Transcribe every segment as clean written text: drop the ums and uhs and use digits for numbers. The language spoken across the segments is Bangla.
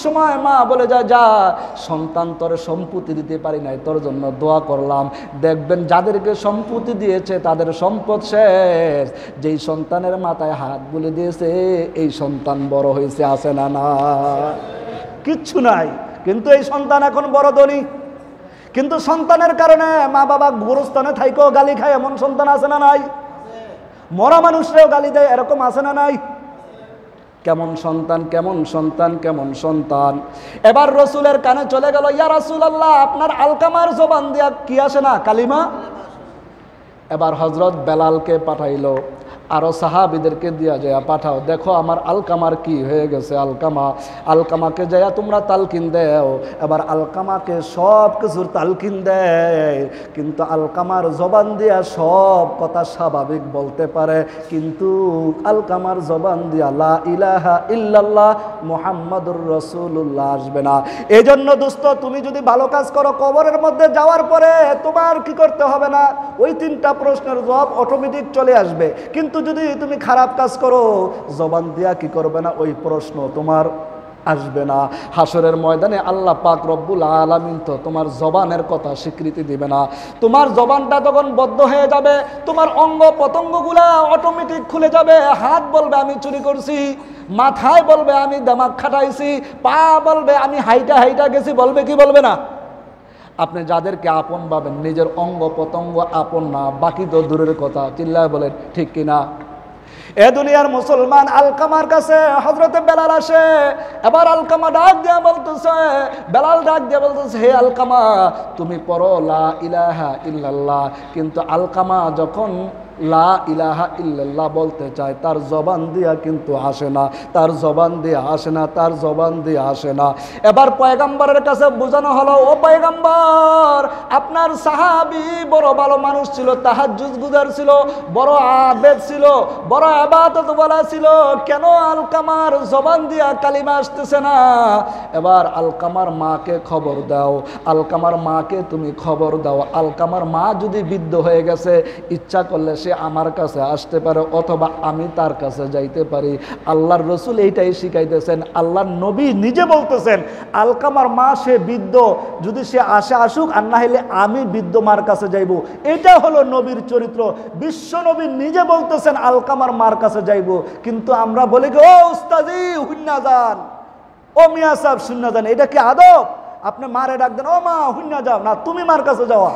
সময় মা বলে যায়, যা সন্তান তোর সম্পত্তি দিতে পারি নাই, তোর জন্য দোয়া করলাম। দেখবেন যাদেরকে সম্পত্তি দিয়েছে তাদের সম্পদ শেষ। যেই সন্তানের মাথায় হাত বুলে দিয়েছে এই সন্তান বড় হয়েছে, আছে না না? কিচ্ছু নাই, কিন্তু এই সন্তান এখন বড় ধনী। কিন্তু সন্তানের কারণে মা বাবা গোরস্থানে থাইকেও গালি খায়, এমন সন্তান আছে না নাই? মরা মানুষরাও গালি দেয়, এরকম আছে না নাই? কেমন সন্তান, কেমন সন্তান, কেমন সন্তান। এবার রসুলের কানে চলে গেল, ইয়া রাসূলুল্লাহ, আপনার আলকামার জবান দিয়া কি আসে না? কালিমা। এবার হযরত বেলালকে পাঠাইলো, আরো সাহাবীদেরকে দিয়া যায়, পাঠাও, দেখো আমার আলকামার কি হয়ে গেছে। আলকামাকে যাইয়া তোমরা তালকিন দেও। এবার আলকামাকে সব কিছুর তালকিন দেয়, কিন্তু আলকামার জবান দিয়া সব কথা স্বাভাবিক বলতে পারে, কিন্তু আলকামার জবান দিয়া লা ইলাহা ইল্লাল্লাহ মুহাম্মাদুর রাসূলুল্লাহ আসবে না। এই জন্য দোস্ত, তুমি যদি ভালো কাজ করো, কবরের মধ্যে যাওয়ার পরে তোমার কি করতে হবে না, ওই 3টা প্রশ্নের জবাব অটোমেটিক চলে আসবে। কিন্তু যদি তুমি খারাপ কাজ করো, জবান দিয়া কি করবে না, ওই প্রশ্ন তোমার আসবে না। হাসরের ময়দানে আল্লাহ পাক রব্বুল আলামিন তো তোমার জবানের কথা স্বীকৃতি দিবে না। তোমার জবানটা তখন বদ্ধ হয়ে যাবে, তোমার অঙ্গ প্রত্যঙ্গগুলা অটোমেটিক খুলে যাবে। হাত বলবে আমি চুরি করছি, মাথায় বলবে আমি দিমাগ খাটাইছি, পা বলবে আমি হাইটা গেছি, বলবে কি বলবে না? আপনি যাদেরকে আপন ভাবেন, নিজের অঙ্গ প্রত্যঙ্গ আপন না, বাকি তো দূরের কথা। চিল্লায় বলেন ঠিক কিনা? এ দুনিয়ার মুসলমান, আলকামার কাছে হযরতে বেলাল আসে। এবার আলকামা ডাক দিয়া বলতেছে, বেলাল ডাক দিয়া বলতেছে, হে আলকামা, তুমি পড়ো লা ইলাহা ইল্লাল্লাহ। কিন্তু আলকামা যখন লা ইলাহা ইল্লাল্লাহ বলতে চায়, তার জবান দিয়া কিন্তু আসে না, তার জবান দিয়ে আসে না, তার জবান দিয়ে আসে না। এবার পয়গম্বরের কাছে বোঝানো হলো, ও পয়গম্বর, আপনার সাহাবী বড় ভালো মানুষ ছিল, তাহাজ্জুদ গুজার ছিল, বড় আবেদ ছিল, বড় ইবাদত ওয়ালা ছিল, কেন আলকামার জবান দিয়া কালিমা আসতেছে না? এবার আলকামার মাকে খবর দাও, আলকামার মাকে তুমি খবর দাও। আলকামার মা যদি বৃদ্ধ হয়ে গেছে, ইচ্ছা করলে সে আমার কাছে আসতে পারে, অথবা আমি তার কাছে যাইতে পারি। আল্লাহর রসুল এইটাই শিখাইতেছেন। আল্লাহর নবী নিজে বলতেছেন, আলকামার মা সে বৃদ্ধ, যদি সে আসুক, আর না হলে আমি বৃদ্ধ মার কাছে যাইব। এটা হলো নবীর চরিত্র। বিশ্ব নবী নিজে বলতেছেন আলকামার মার কাছে যাইব। কিন্তু আমরা বলি, ও উস্তাজি হুন্না যান, ও মিয়া সাহেব শুন্না যান, এটা কি আদব? আপনি মারে ডাক দেন, ও মা হুন্না যাও না, তুমি মার কাছে যাওয়া।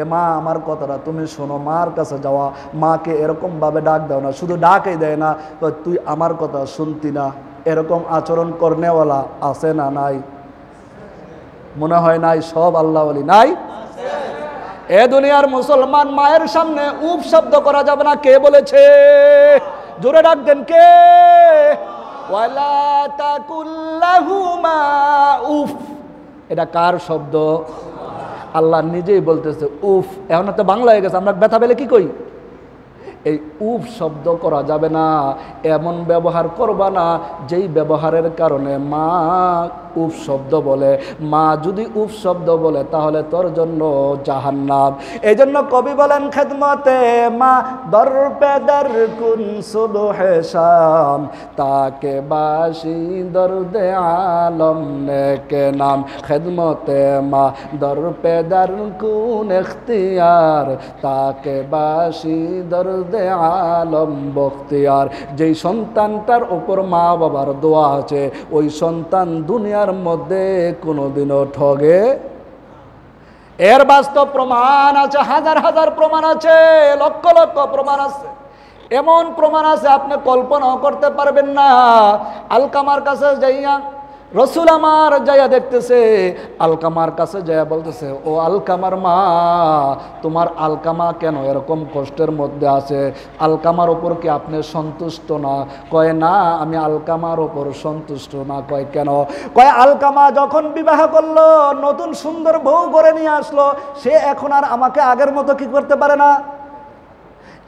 এ মা, আমার কথাটা তুমি শোনো, মার কাছে যাওয়া। মাকে এরকম ভাবে ডাক দাও না, শুধু ডাকই দেয় না, তুই আমার কথা শুনতি না। এরকম আচরণ করনেওয়ালা আছে না নাই? মনে হয় নাই? সব আল্লাহ ওয়ালি নাই? এ দুনিয়ার মুসলমান, মায়ের সামনে উফ শব্দ করা যাবে না। কে বলেছে? জোরে ডাক দেন, কে? ওয়ালা তাকুল্লাহুমা উফ। এটা কার শব্দ? আল্লাহ নিজেই বলতেছে উফ। এখন তো বাংলা হয়ে গেছে, আমরা ব্যথা পেলে কি কই? এই উফ শব্দ করা যাবে না, এমন ব্যবহার করবা না যেই ব্যবহারের কারণে মা উফ শব্দ বলে। মা যদি উফ শব্দ বলে তাহলে তোর জন্য জাহান্নাম। এই জন্য কবি বলেন, খেদমতে মা দর পে দর কুন সুবহে শাম, তাকে বাসি দর্দে আলম নেকে নাম। খেদমতে মা দর পে দর কুন ইখতিয়ার, তাকে বাসি দর্দে আলম বখতিয়ার। যেই সন্তানটার উপর মা বাবার দোয়া আছে, ওই সন্তান দুনিয়ার মধ্যে কোনোদিনও ঠগে। এর বাস্তব প্রমাণ আছে, হাজার হাজার প্রমাণ আছে, লক্ষ লক্ষ প্রমাণ আছে। এমন প্রমাণ আছে আপনি কল্পনাও করতে পারবেন না। আলকামার কাছে যাইয়া রসুল আমার যাইয়া দেখতেছে, আলকামার কাছে যাইয়া বলতেছে, ও আলকামার মা, তোমার আলকামা কেন এরকম কষ্টের মধ্যে আছে? আলকামার ওপর কি আপনি সন্তুষ্ট না? কয় না, আমি আলকামার ওপর সন্তুষ্ট না। কয় কেন? কয় আলকামা যখন বিবাহ করলো, নতুন সুন্দর বউ করে নিয়ে আসলো, সে এখন আর আমাকে আগের মতো কি করতে পারে না।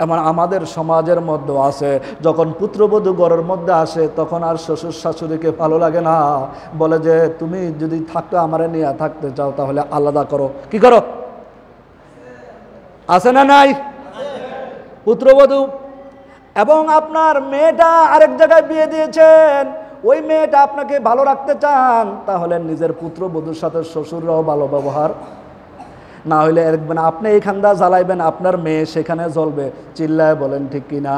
এমন আমাদের সমাজের মধ্যে আছে, যখন পুত্রবধূ ঘরের মধ্যে আসে তখন আর শ্বশুর শাশুড়িকে ভালো লাগে না, বলে যে তুমি যদি থাকতে আমারে নিয়ে থাকতে চাও তাহলে আলাদা করো। কি করো? আছে না নাই? পুত্রবধূ এবং আপনার মেয়েটা আরেক জায়গায় বিয়ে দিয়েছেন, ওই মেয়েটা আপনাকে ভালো রাখতে চান, তাহলে নিজের পুত্রবধূর সাথে শ্বশুররাও ভালো ব্যবহার, না হইলে দেখবেন আপনি এইখানটা জ্বালাইবেন, আপনার মেয়ে সেখানে জ্বলবে। চিল্লায় বলেন ঠিক কিনা?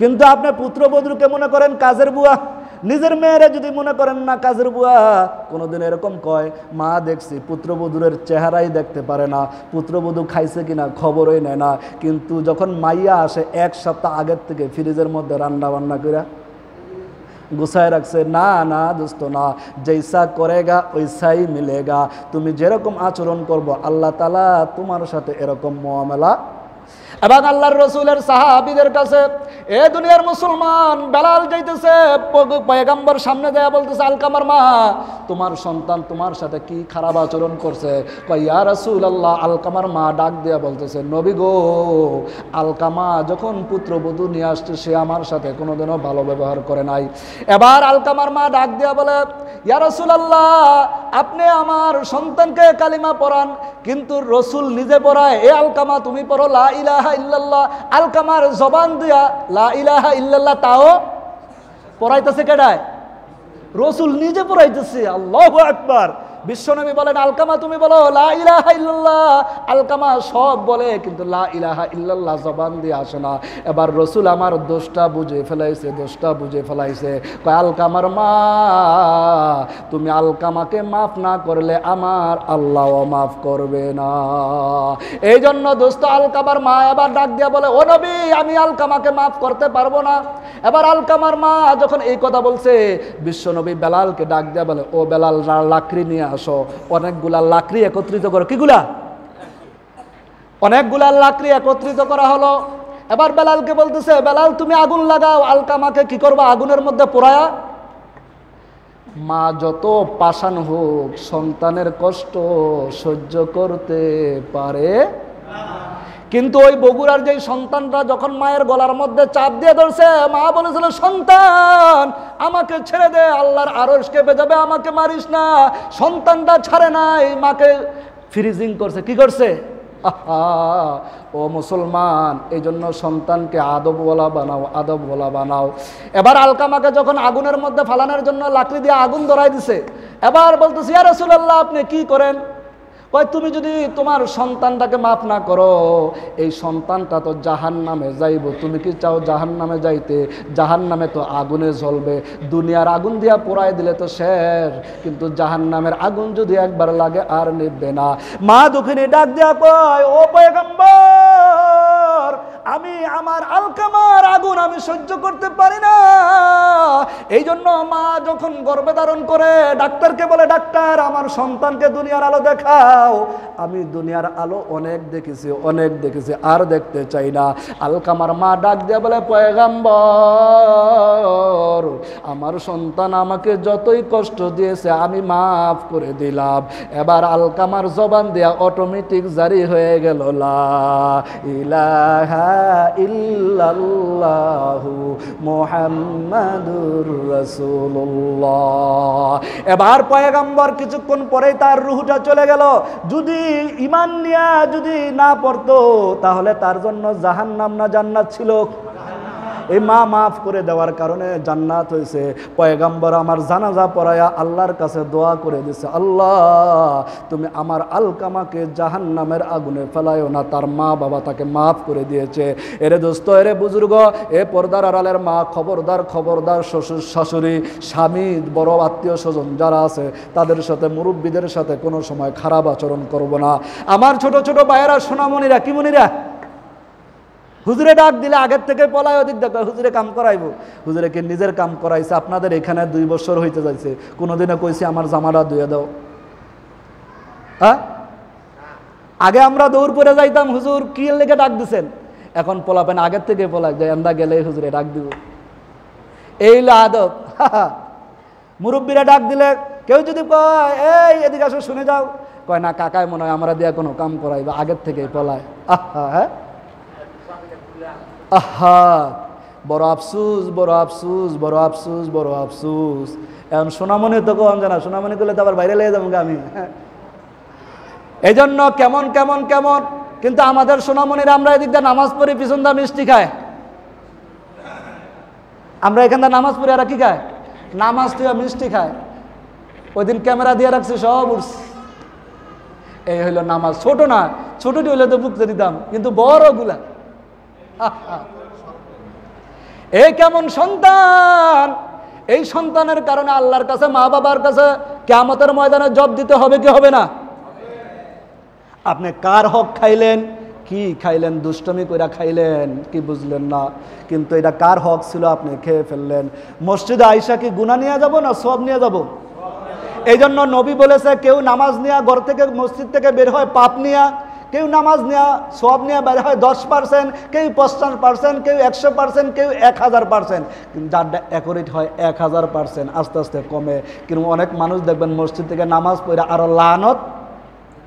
কিন্তু আপনি পুত্রবধূকে মনে করেন কাজের বুয়া, নিজের মেয়েরা যদি মনে করেন না কাজের বুয়া। কোনোদিন এরকম কয়, মা দেখছি পুত্রবধূরের চেহারাই দেখতে পারে না, পুত্রবধূ খাইছে কিনা খবরই নেয় না, কিন্তু যখন মাইয়া আসে 1 সপ্তাহ আগের থেকে ফ্রিজের মধ্যে রান্না বান্না করে গুছায় রাখছে। না না দোস্ত না, জৈসা করেগা ওইসাই মিলেগা। তুমি যেরকম আচরণ করবো আল্লাহ তাআলা তোমার সাথে এরকম মুআমালা। এবং আল্লাহর রসুলের সাহাবীদের কাছে এ দুনিয়ার মুসলমান বেলাল যাইতেছে, পয়গম্বর সামনে দেয়া বলতেছে, আলকামার মা তোমার সন্তান তোমার সাথে কি খারাপ আচরণ করছে। কয় ইয়া রাসূলুল্লাহ। আলকামার মা ডাক দেয়া বলতেছে, নবী গো, আলকামা যখন পুত্রবধূ নিয়ে আসছে সে আমার সাথে কোনোদিনও ভালো ব্যবহার করে নাই। এবার আলকামার মা ডাক দেয়া বলে, ইয়া রাসূলুল্লাহ, আপনি আমার সন্তানকে কালিমা পড়ান, কিন্তু রসুল নিজে পড়ায়। এ আলকামা তুমি পড়ো লা ইলাহা ইল্লাল্লাহ। আলকামার জবান দিয়া লা ইলাহা ইল্লাল্লাহ তাও পড়াইতেছে কেডায়? রসুল নিজে পড়াইতেছে। আল্লাহু আকবার। বিশ্বনবী বলেন, আলকামা তুমি বলো লা ইলাহা ইল্লাল্লাহ। আলকামা সব বলে, কিন্তু লা ইলাহা ইল্লাল্লাহ জবান দিয়ে আসে না। এবার রসুল আমার দোষটা বুঝে ফেলাইছে, দোষটা বুঝে ফেলাইছে। কয় আলকামার মা, তুমি আলকামাকে মাফ না করলে আমার আল্লাহও মাফ করবে না। এই জন্য দোস্ত আলকামার মা এবার ডাক দিয়া বলে, ও নবী, আমি আলকামাকে মাফ করতে পারবো না। এবার আলকামার মা যখন এই কথা বলছে, বিশ্বনবী বেলালকে ডাক দিয়া বলে, ও বেলাল, লাকড়ি নিয়ে আসো। অনেকগুলা লাকড়ি একত্রিত করো। কিগুলা? অনেকগুলা লাকড়ি একত্রিত করা হলো। এবার বেলালকে বলতেছে, বেলাল তুমি আগুন লাগাও। আলকামাকে কি করবা? আগুনের মধ্যে পোড়ায়া। মা যত পাষাণ হোক সন্তানের কষ্ট সহ্য করতে পারে, কিন্তু ওই বগুড়ার যে সন্তানটা যখন মায়ের গলার মধ্যে চাপ দিয়ে ধরছে, মা বলেছিল, সন্তান আমাকে ছেড়ে দে, আল্লাহর আরশ কেঁপে যাবে, আমাকে মারিস না। সন্তানটা ছাড়ে নাই, মাকে ফ্রিজিং করছে। কি করছে? ও মুসলমান, এই জন্য সন্তানকে আদবওয়ালা বানাও, আদবওয়ালা বানাও। এবার আলকামাকে যখন আগুনের মধ্যে ফালানোর জন্য লাকড়ি দিয়ে আগুন ধরাই দিছে, এবার বলতেছে, ইয়া রাসূলুল্লাহ, আপনি কি করেন? কয়, তুমি যদি তোমার সন্তানটাকে মাফ না করো, এই সন্তানটা তো জাহান্নামে যাইব। তুমি কি চাও জাহান্নামে যাইতে? জাহান্নামে তো আগুনে জ্বলবে। দুনিয়ার আগুন দিয়া পোড়াই দিলে তো শেষ, কিন্তু জাহান্নামের আগুন যদি একবার লাগে আর নিভবে না। মা দুঃখিনী ডাক দিয়া কয়, ও পয়গম্বর, আমি আমার আলকামার আগুন আমি সহ্য করতে পারি না। এই জন্য মা যখন গর্ভে ধারণ করে ডাক্তারকে বলে, ডাক্তার আমার সন্তানকে দুনিয়ার আলো দেখাও। আমি দুনিয়ার আলো অনেক দেখেছি, অনেক দেখেছি, আর দেখতে চাই না। আলকামার মা ডাক দিয়ে বলে, পয়গম্বর, আমার সন্তান আমাকে যতই কষ্ট দিয়েছে আমি মাফ করে দিলাম। এবার আলকামার জবান দিয়া অটোমেটিক জারি হয়ে গেল, লা ইলাহা ইল্লাল্লাহু মুহাম্মাদুর রাসূলুল্লাহ। এবার পয়গম্বর কিছুক্ষণ পরেই তার রূহটা চলে গেল। যদি ঈমান নিয়ে যদি না পড়তো, তাহলে তার জন্য জাহান্নাম না জান্নাত ছিল? এই মা মাফ করে দেওয়ার কারণে জান্নাত হয়েছে। পয়গম্বর আমার জানাজা পড়ায়া আল্লাহর কাছে দোয়া করে দিছে, আল্লাহ তুমি আমার আলকামাকে জাহান্নামের আগুনে ফেলায়ও না। তার মা বাবা তাকে মাফ করে দিয়েছে। এরে দোস্ত, এরে বুজুর্গ, এ পর্দার আড়ালের মা, খবরদার খবরদার, শ্বশুর শাশুড়ি, স্বামী, বড় আত্মীয় স্বজন যারা আছে তাদের সাথে, মুরব্বীদের সাথে কোনো সময় খারাপ আচরণ করব না। আমার ছোট ছোট ভাইয়েরা, সোনামণিরা, কি মনিরা, হুজুরে ডাক দিলে আগের থেকে পলায়, ওদিক দেখো হুজুরে কাম করাইবো। হুজুরে কে নিজের কাম করাইছে? আপনাদের এখানে 2 বছর হইতে যাইছে, কোনোদিনও কইছি আমার জামাটা ধুয়ে দাও? হ্যাঁ, আগে আমরা দৌড় পরে যাইতাম, হুজুর কি লেগে ডাক দিছেন? এখন পোলাপেন আগের থেকে পলায় যে আমরা গেলে হুজুরে ডাক দিব। এই আদব। মুরব্বীরা ডাক দিলে কেউ যদি কয়, এই এদিকে আসো শুনে যাও, কয় না কাকায় মনে হয় আমরা দিয়া কোনো কাম করাইবা, আগের থেকে পলায়। হ্যাঁ, আহা, বড় আফসুস, বড় আফসুস, বড় আফসুস, বড় আফসুস। এখন সোনামণি তো কম জানা, সোনামণি করলে তো আবার বাইরে লেগে যাবো আমি। এই জন্য কেমন কেমন কেমন, কিন্তু আমাদের সোনামণিরা, আমরা এদিক দিয়ে নামাজ পড়ি, পিছন দা মিষ্টি খায়। আমরা এখান থেকে নামাজ পড়ি, আর কি খায়? নামাজ তুই মিষ্টি খায়, ওই দিন ক্যামেরা দিয়ে রাখছি সব উঠছে। এই হইল নামাজ। ছোট না, ছোটটি হইলে তো বুঝতে দিতাম, কিন্তু বড়গুলা এই কেমন সন্তান! এই সন্তানের কারণে আল্লাহর কাছে, মা বাবার কাছে কিয়ামতের ময়দানে জবাব দিতে হবে কি হবে না? আপনি কার হক খাইলেন, কি খাইলেন, দুষ্টমি কইরা খাইলেন, কি বুঝলেন না, কিন্তু এটা কার হক ছিল আপনি খেয়ে ফেললেন। মসজিদে আইসা কি গুনাহ নিয়ে যাব না সওয়াব নিয়ে যাব? এই জন্য নবী বলেছে, কেউ নামাজ নিয়ে ঘর থেকে মসজিদ থেকে বের হয় পাপ নিয়ে, কেউ নামাজ নেওয়া সওয়াব নিয়ে বের হয় 10%, কেউ 50%, কেউ 100%, কেউ 1000%, যারটা অ্যাকুরেট হয় 1000%। আস্তে আস্তে কমে, কিন্তু অনেক মানুষ দেখবেন মসজিদ থেকে নামাজ পড়ে আরো লানত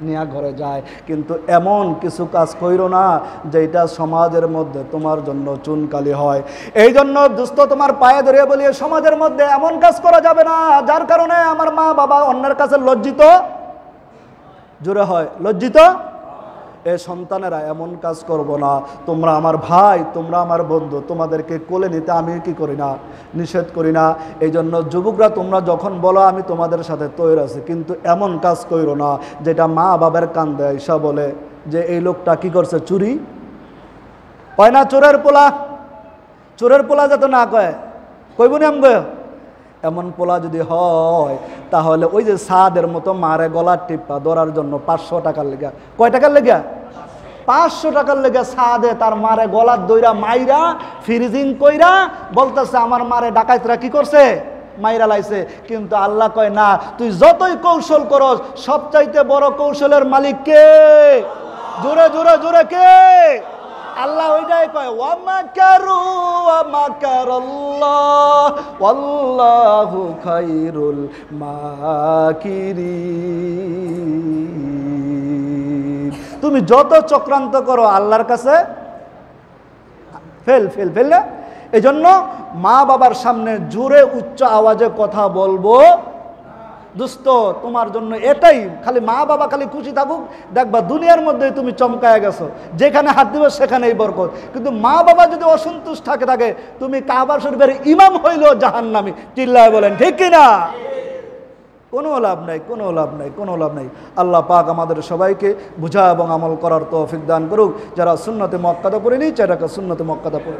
নিয়ে ঘরে যায়। কিন্তু এমন কিছু কাজ কইরো না যেটা সমাজের মধ্যে তোমার জন্য চুনকালি হয়। এই জন্য দোস্ত, তোমার পায়ে ধরে বলি, সমাজের মধ্যে এমন কাজ করা যাবে না যার কারণে আমার মা বাবা অন্যের কাছে লজ্জিত, জোরে হয় লজ্জিত। এই সন্তানেরা এমন কাজ করব না। তোমরা আমার ভাই, তোমরা আমার বন্ধু, তোমাদেরকে কোলে নিতে আমি কি করি না, নিষেধ করি না। এই জন্য যুবকরা, তোমরা যখন বলো আমি তোমাদের সাথে তৈরি আছি, কিন্তু এমন কাজ করো না যেটা মা বাবার কান দেয় ঈশা বলে যে এই লোকটা কি করছে, চুরি কয় না, চোরের পোলা, চোরের পোলা যাতে না কয়, কইব নি আমি? এমন পোলা যদি হয় তাহলে ওই যে সাদের মতো মারে গলার টিপা ধরার জন্য 500 টাকার লেগা, কয় টাকার লেগা? 500 টাকার লেগে সাদে তার মারে গলার দইরা মাইরা ফ্রিজিং কইরা বলতেছে আমার মারে ডাকাইতরা কি করছে, মাইরা লাইছে। কিন্তু আল্লাহ কয় না, তুই যতই কৌশল করস সবচাইতে বড় কৌশলের মালিক কে? জোরে জোরে জোরে কে? আল্লাহ ওইটাই কয়, ওয়া মাকারু ওয়া মাকারাল্লাহ ওয়াল্লাহু খায়রুল মাকিরিন। তুমি যত চক্রান্ত করো আল্লাহর কাছে ফেল ফেল ফেল না। এই জন্য মা বাবার সামনে জোরে উচ্চ আওয়াজে কথা বলবো দোস্ত, তোমার জন্য এটাই। খালি মা বাবা খালি খুশি থাকুক, দেখবা দুনিয়ার মধ্যে তুমি চমকায় গেছো, যেখানে হাত দিবে সেখানেই বরকত। কিন্তু মা বাবা যদি অসন্তুষ্ট থাকে, তুমি কাবা শরীফের ইমাম হইলেও জাহান্নামী। চিল্লায় বলেন ঠিক কিনা? কোনো লাভ নাই, কোনো লাভ নাই, কোনো লাভ নাই। আল্লাহ পাক আমাদের সবাইকে বুঝা এবং আমল করার তৌফিক দান করুক। যারা সুন্নতে মুআক্কাদা পড়েনি, যারা সুন্নতে মুআক্কাদা পড়ে